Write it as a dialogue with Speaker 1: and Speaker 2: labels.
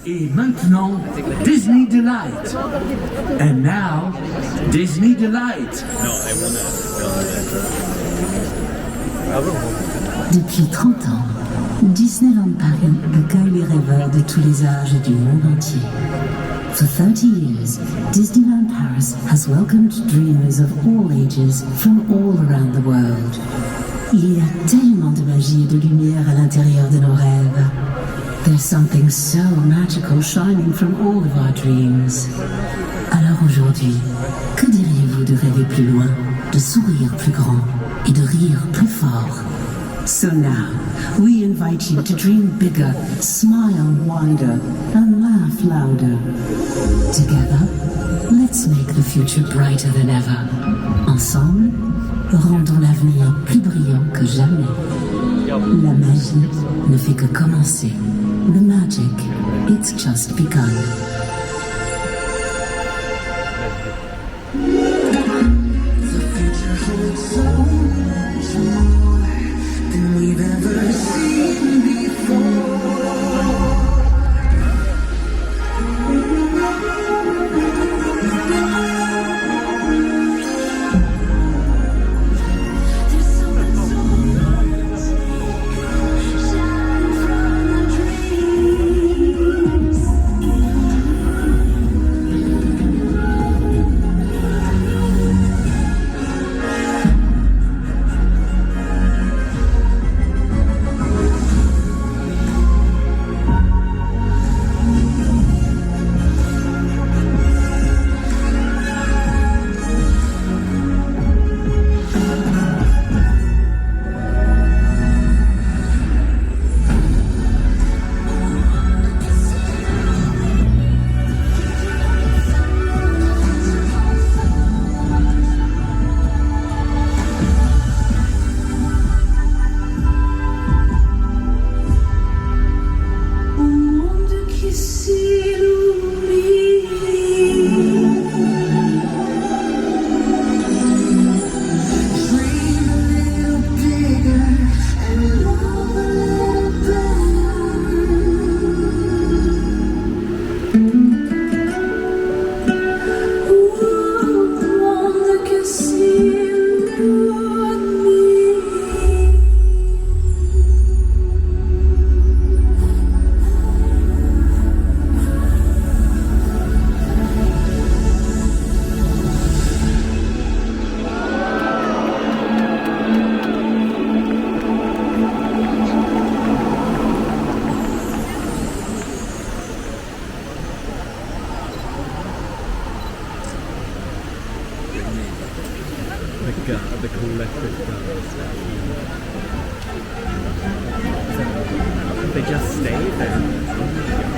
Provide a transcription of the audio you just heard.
Speaker 1: Et maintenant, Disney Delight. And now, Disney Delight.
Speaker 2: Depuis 30 ans, Disneyland Paris accueille les rêveurs de tous les âges et du monde entier. For 30 years, Disneyland Paris has welcomed dreamers of all ages from all around the world. Il y a tellement de magie et de lumière à l'intérieur de nos rêves. There's something so magical shining from all of our dreams. Alors aujourd'hui, que diriez-vous de rêver plus loin, de sourire plus grand et de rire plus fort? So now, we invite you to dream bigger, smile wider, and laugh louder. Together, let's make the future brighter than ever. Ensemble, rendons l'avenir plus brillant que jamais. La magie ne fait que commencer. The magic, it's just begun. The future holds so much more than we've ever seen before.
Speaker 3: The collective guns. They just stay there.